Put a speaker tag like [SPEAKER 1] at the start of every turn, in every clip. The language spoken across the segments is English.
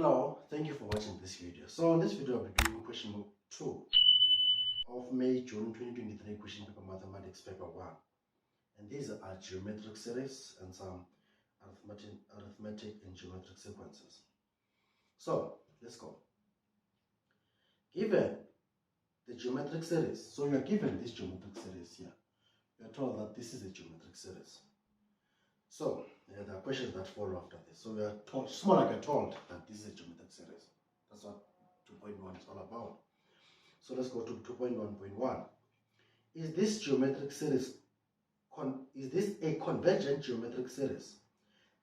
[SPEAKER 1] Hello, thank you for watching this video. So in this video I'll be doing question book 2 of May, June 2023 question paper mathematics paper 1. And these are geometric series and some arithmetic and geometric sequences. So let's go. Given the geometric series, so you are given this geometric series here. You are told that this is a geometric series. So there are questions that follow after this. So we are told, it's more like you're told that this is a geometric series. That's what 2.1 is all about. So let's go to 2.1.1. Is this geometric series, is this a convergent geometric series?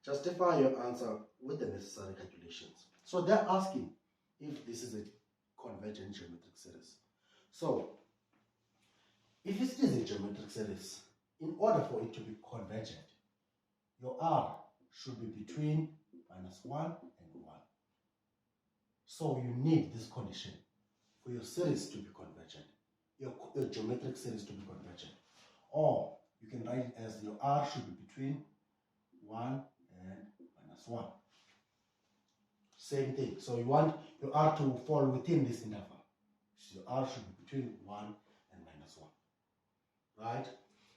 [SPEAKER 1] Justify your answer with the necessary calculations. So they're asking if this is a convergent geometric series. So if it is a geometric series, in order for it to be convergent, your R should be between -1 and 1. So you need this condition for your series to be convergent, your geometric series to be convergent. Or you can write it as your R should be between 1 and -1. Same thing. So you want your R to fall within this interval. So your R should be between 1 and -1. Right?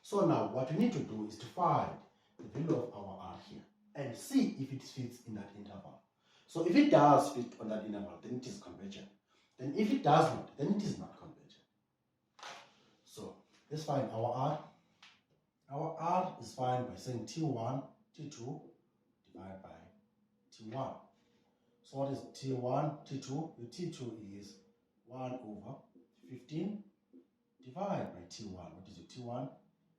[SPEAKER 1] So now what we need to do is to find the value of our R here and see if it fits in that interval. So if it does fit on that interval, then it is convergent. Then if it does not, then it is not convergent. So let's find our R. Our R is found by saying T1, T2 divided by T1. So what is T1, T2? Your T2 is 1 over 15 divided by T1. What is your T1?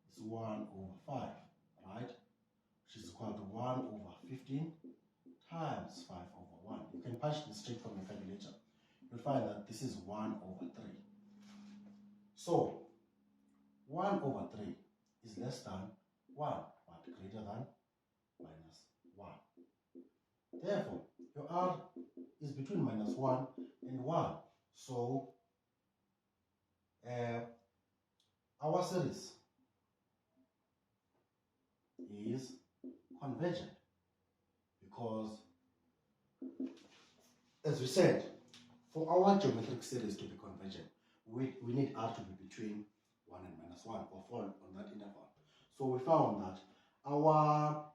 [SPEAKER 1] It's 1 over 5, right? Which is equal to 1 over 15 times 5 over 1. You can punch this straight from your calculator. You'll find that this is 1 over 3. So 1 over 3 is less than 1, but greater than -1. Therefore, your R is between -1 and 1. So our series is convergent because, as we said, for our geometric series to be convergent, we need R to be between 1 and -1 or fall on that interval. So we found that our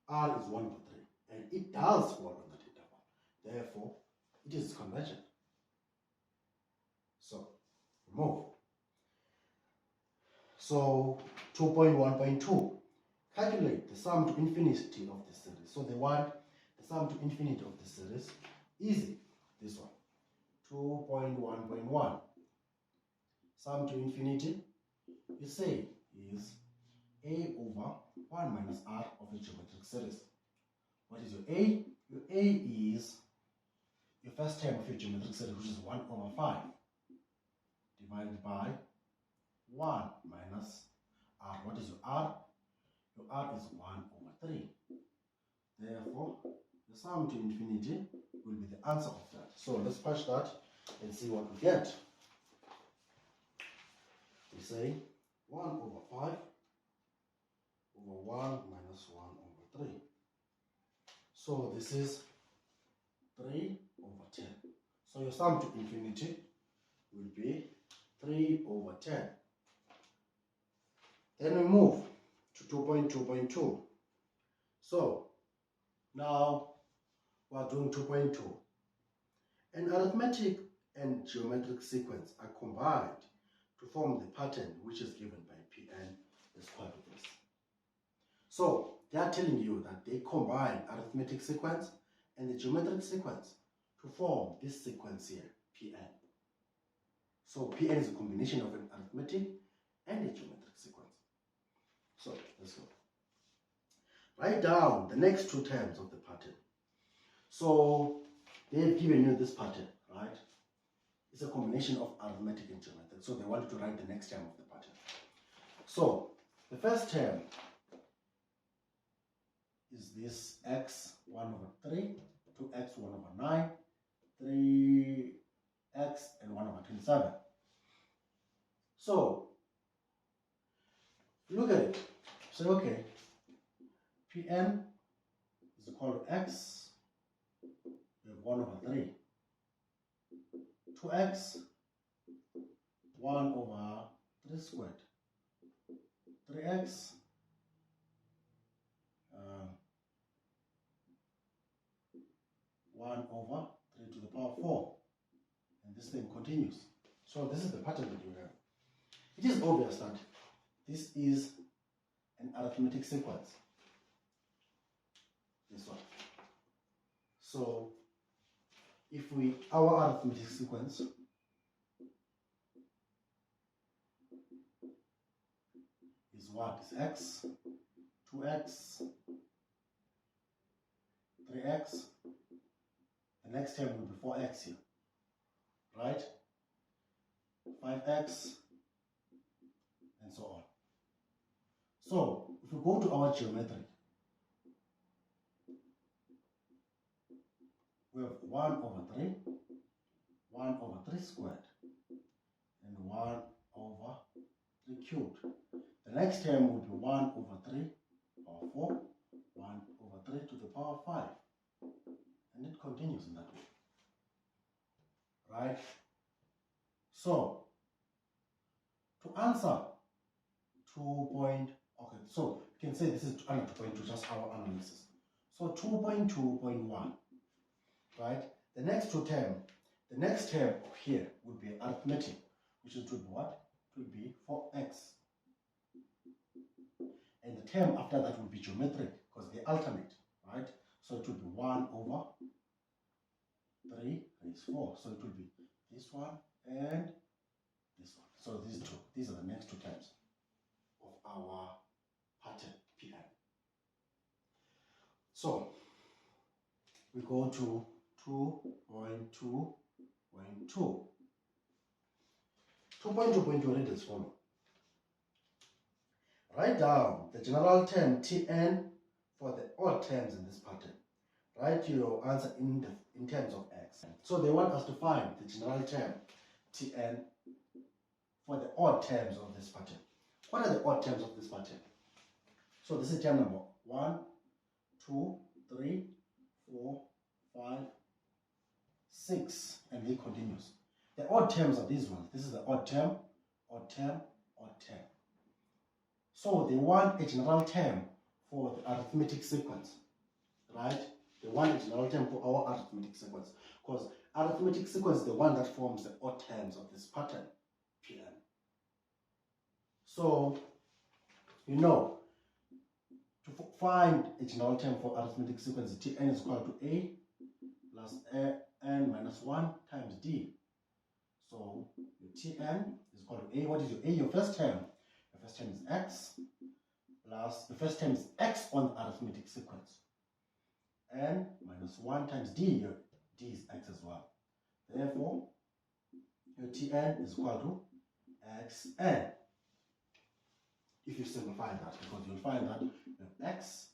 [SPEAKER 1] R is 1 over 3 and it does fall on that interval. Therefore, it is convergent. So remove. So 2.1.2. Calculate the sum to infinity of the series. So they want the sum to infinity of the series. Easy, this one. 2.1.1. Sum to infinity, you say, is A over 1 minus R of a geometric series. What is your A? Your A is your first term of your geometric series, which is 1 over 5, divided by 1 minus R. What is your R? Your R is 1 over 3. Therefore, the sum to infinity will be the answer of that. So let's patch that and see what we get. We say 1 over 5 over 1 minus 1 over 3. So this is 3 over 10. So your sum to infinity will be 3 over 10. Then we move to 2.2.2. So now we are doing 2.2. An arithmetic and geometric sequence are combined to form the pattern which is given by Pn is equal to this. So they are telling you that they combine arithmetic sequence and the geometric sequence to form this sequence here, Pn. So Pn is a combination of an arithmetic and a geometric sequence. So let's go. Write down the next two terms of the pattern. So they've given you this pattern, right? It's a combination of arithmetic and geometric. So they want you to write the next term of the pattern. So the first term is this x 1 over 3, 2x 1 over 9, 3x and 1 over 27. So look at it. Say, okay, Pn is equal to x 1 over 3. 2x, 1 over 3 squared. 3x, 1 over 3 to the power 4. And this thing continues. So this is the pattern that you have. It is obvious that this is an arithmetic sequence. This one. So if our arithmetic sequence is what? Is x, 2x, 3x, the next term will be 4x here, right? 5x, and so on. So if we go to our geometry, we have 1 over 3, 1 over 3 squared, and 1 over 3 cubed. The next term will be 1 over 3 power 4, 1 over 3 to the power 5. And it continues in that way. Right? So, to answer 2. Okay, so you can say this is under 2.2, just our analysis. So 2.2.1, right? The next term here would be arithmetic, which would be what? It would be 4x. And the term after that would be geometric, because they alternate, right? So it would be 1 over 3 raised 4. So it would be this one and this one. So these are the next two terms of our pattern Pn. So we go to 2.2.2. 2.2.2 read as follows. Write down the general term Tn for the odd terms in this pattern. Write your answer in terms of x. So they want us to find the general term Tn for the odd terms of this pattern. What are the odd terms of this pattern? So this is term number 1, 2, 3, 4, 5, 6, and it continues. The odd terms are these ones. This is the odd term, odd term, odd term. So they want a general term for the arithmetic sequence, right? They want a general term for our arithmetic sequence, because arithmetic sequence is the one that forms the odd terms of this pattern, Pn. So, you know, to find a general term for arithmetic sequence, Tn is equal to a plus n minus 1 times d. So your Tn is equal to a. What is your a? Your first term. The first term is x plus the first term is x on the arithmetic sequence. N minus 1 times d. Your d is x as well. Therefore, your Tn is equal to xn. If you simplify that, because you'll find that you have x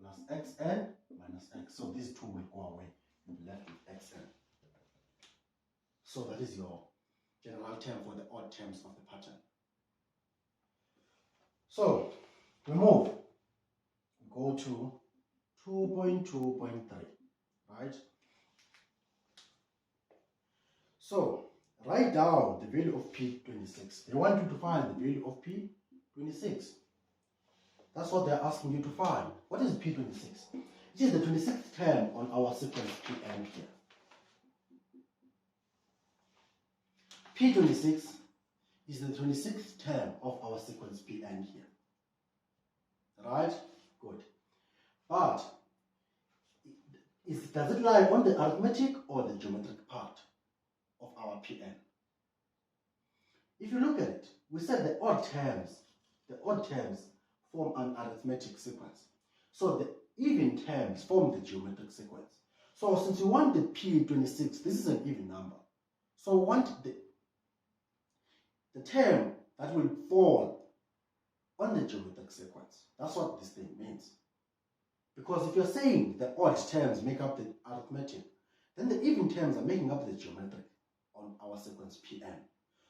[SPEAKER 1] plus xn minus x. So these two will go away. You'll be left with xn. So that is your general term for the odd terms of the pattern. So we move. We go to 2.2.3, right? So write down the value of P26. They want you to find the value of P26. That's what they're asking you to find. What is P26? It is the 26th term on our sequence Pn here. P26 is the 26th term of our sequence Pn here. Right? Good. But does it lie on the arithmetic or the geometric part of our Pn? If you look at it, we said the odd terms form an arithmetic sequence. So the even terms form the geometric sequence. So since you want the P26, this is an even number. So we want the term that will fall on the geometric sequence. That's what this thing means. Because if you're saying the odd terms make up the arithmetic, then the even terms are making up the geometric on our sequence Pn.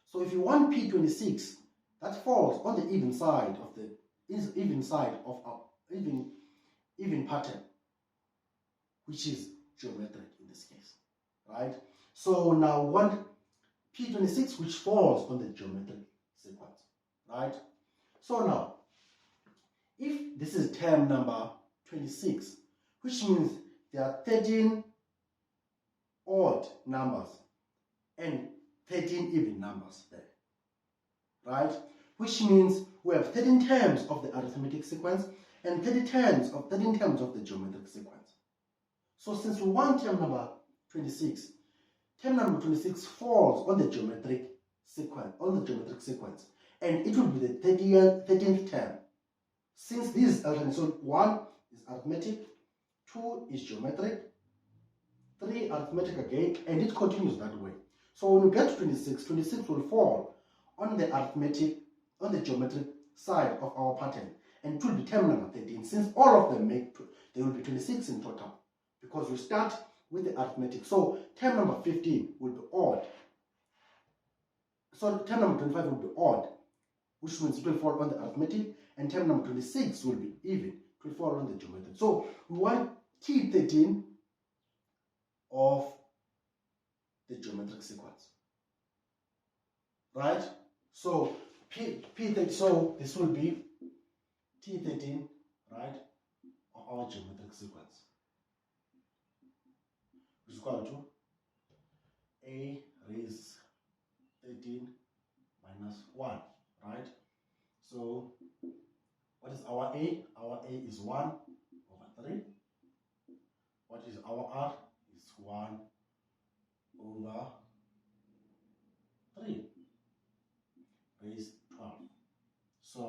[SPEAKER 1] So if you want P26, that falls on the even side of our even pattern, which is geometric in this case, right? So now we want P26 which falls on the geometric sequence, right? So now, if this is term number 26, which means there are 13 odd numbers and 13 even numbers there, right? Which means we have 13 terms of the arithmetic sequence and 13 terms of the geometric sequence. So since we want term number 26, term number 26 falls on the geometric sequence, and it will be the 13th term. Since this is alternate, so 1 is arithmetic, 2 is geometric, 3 arithmetic again, and it continues that way. So when we get to 26, 26 will fall on the geometric side of our pattern, and it will be term number 13. Since all of them there will be 26 in total, because we start with the arithmetic. So term number 15 will be odd. So term number 25 will be odd, which means it will fall on the arithmetic, and term number 26 will be even. It will fall on the geometric. So we want T13 of the geometric sequence, right? So P13, so this will be T13, right, of our geometric sequence, which is equal to A raised 13 minus 1, right? So what is our A? Our A is 1 over 3. What is our R? Is 1 over 3 raised 12. So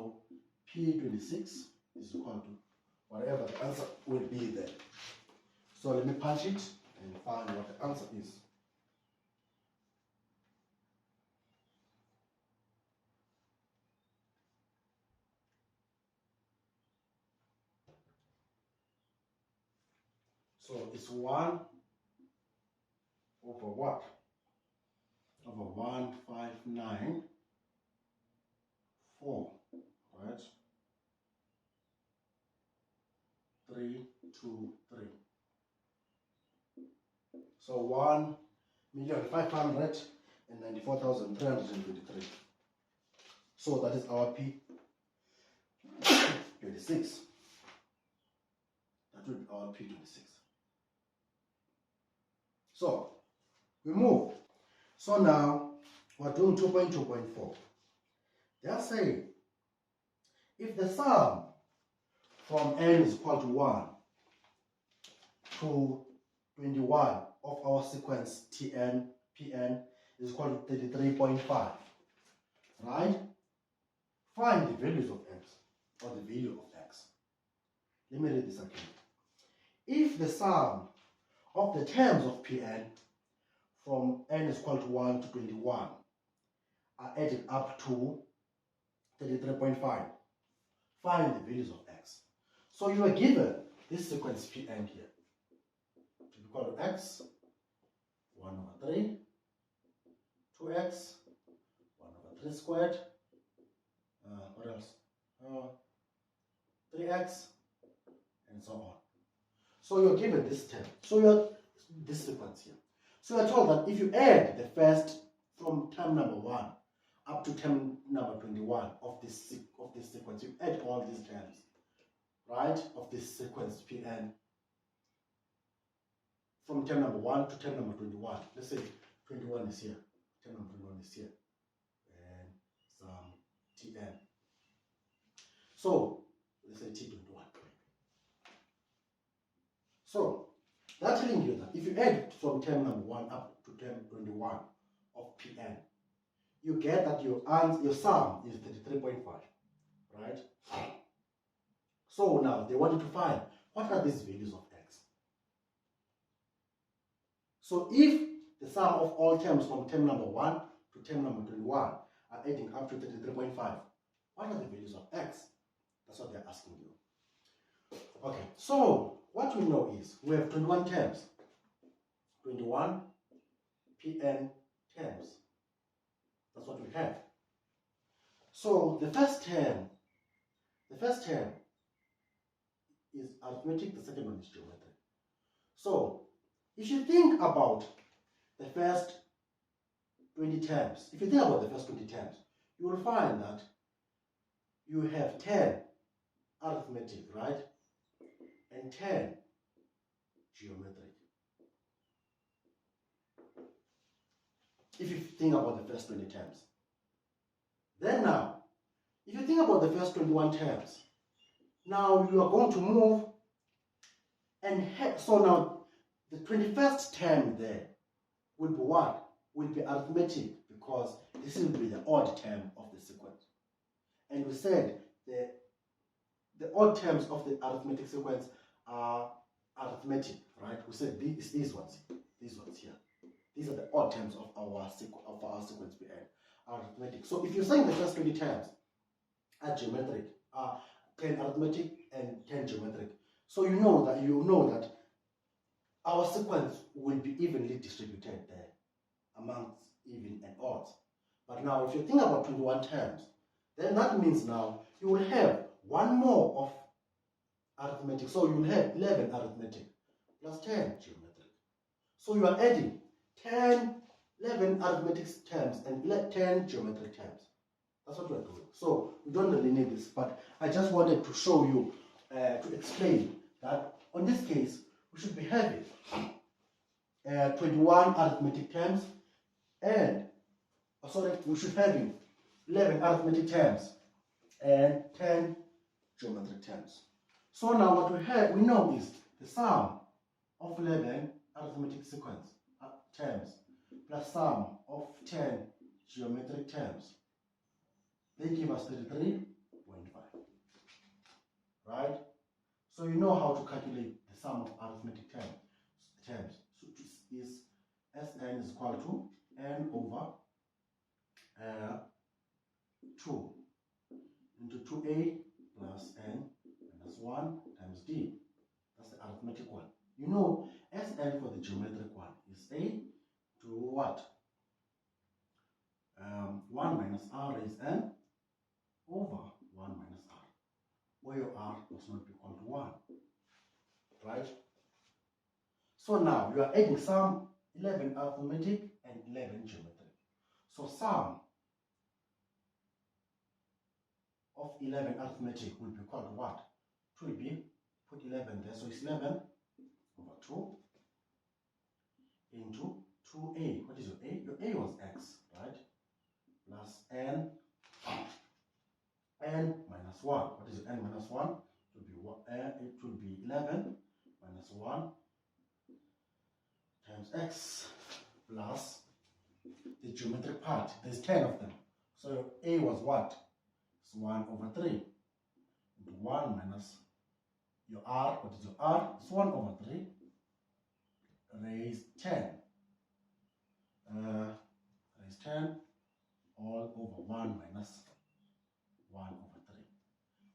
[SPEAKER 1] P26 is equal to whatever the answer will be there. So let me punch it and find what the answer is. So it's 1 over what? Over 1594, right? 323. So 1,594,323. So that is our P26. That will be our P26. So we move. So now we're doing 2.2.4. They are saying if the sum from n is equal to 1 to 21 of our sequence Tn, Pn is equal to 33.5, right? Find the values of x, or the value of x. Let me read this again. If the sum of the terms of Pn from n is equal to 1 to 21 are added up to 33.5, find the values of x. So you are given this sequence Pn here to be equal to x, 1 over 3, 2x, 1 over 3 squared, what else? 3x, and so on. So you're given this term. So you're this sequence here. So you're told that if you add the first from term number 1 up to term number 21 of this sequence, you add all these terms, right, of this sequence Pn from term number 1 to term number 21. Let's say 21 is here, term number 21 is here, and some Tn. So let's say T21. So that's telling you that if you add from term number 1 up to term 21 of Pn, you get that your sum is 33.5, right? So now they wanted to find what are these values of x. So if the sum of all terms from term number 1 to term number 21 are adding up to 33.5, what are the values of x? That's what they're asking you. Okay, so what we know is we have 21 terms, 21 Pn terms. That's what we have. So the first term is arithmetic, the second one is geometric. So if you think about the first 20 terms, you will find that you have 10 arithmetic, right? And 10 geometric. If you think about the first 20 terms. Then now, if you think about the first 21 terms, now you are going to move and so now the 21st term there will be what? Will be arithmetic, because this will be the odd term of the sequence. And we said the odd terms of the arithmetic sequence are arithmetic, right? We said these ones here. These are the odd terms of our sequence we have, arithmetic. So if you're saying the first 20 terms are geometric, 10 arithmetic and 10 geometric, so you know that our sequence will be evenly distributed there amongst even and odds. But now if you think about 21 terms, then that means now you will have one more of arithmetic. So you will have 11 arithmetic plus 10 geometric. So you are adding 11 arithmetic terms and 10 geometric terms. That's what we are doing. So we don't really need this, but I just wanted to show you, to explain that on this case, we should be having 21 arithmetic terms and, we should have 11 arithmetic terms and 10 geometric terms. So now what we know is the sum of 11 arithmetic sequence terms plus sum of 10 geometric terms. They give us 33.5. Right? So you know how to calculate the sum of arithmetic terms. So it is Sn is equal to n over 2 into 2a plus n minus 1 times d. That's the arithmetic one. You know, Sn for the geometric one is a to what? 1 minus r raised n over 1 minus r, where your r must not be equal to 1. Right? So now you are adding sum 11 arithmetic and 11 geometric. So sum of 11 arithmetic will be equal to what? It will be, put 11 there, so it's 11 over 2 into 2a. What is your a? Your a was x, right? Plus n minus 1. What is n minus 1? It will be 11 minus 1 times x plus the geometric part. There's 10 of them. So a was what? It's 1 over 3 into 1 minus your r. What is your r? It's 1 over 3 raised 10. Raised 10 all over 1 minus 1 over 3.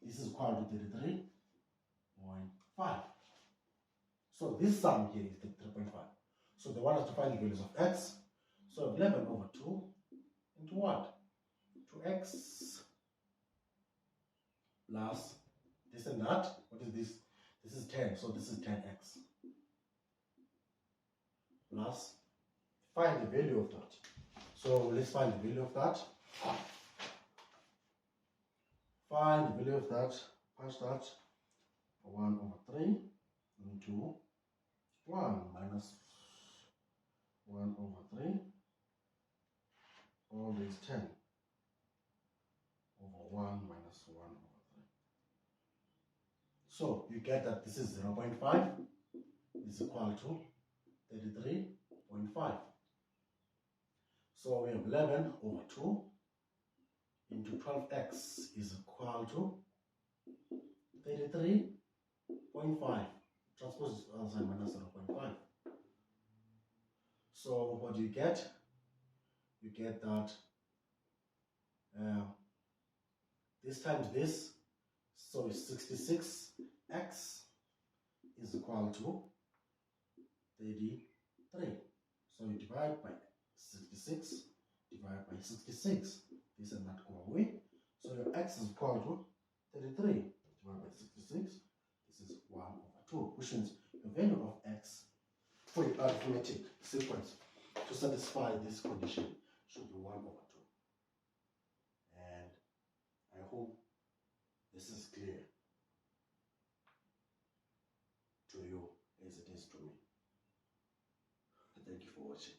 [SPEAKER 1] This is equal to 33.5. So this sum here is 33.5. So they want us to find the values of x. So 11 over 2 into what? 2x plus this and that. What is this? This is 10. So this is 10x. Plus, find the value of that. So let's find the value of that. Find the value of that. Punch that. 1 over 3 into 1 minus 1 over 3. All is 10 over 1 minus 1 over 3. So you get that this is 0.5 is equal to 33.5. So we have 11 over 2 into 12x is equal to 33.5. Transpose outside minus 0.5. So what do you get? You get that this times this, so it's 66x is equal to 33. So you divide by 66, divide by 66. This and that go away. So your x is equal to 33 divided by 66. This is 1 over 2, which means the value of x for the arithmetic sequence to satisfy this condition should be 1 over 2. And I hope this is clear to you as it is to me. Thank you for watching.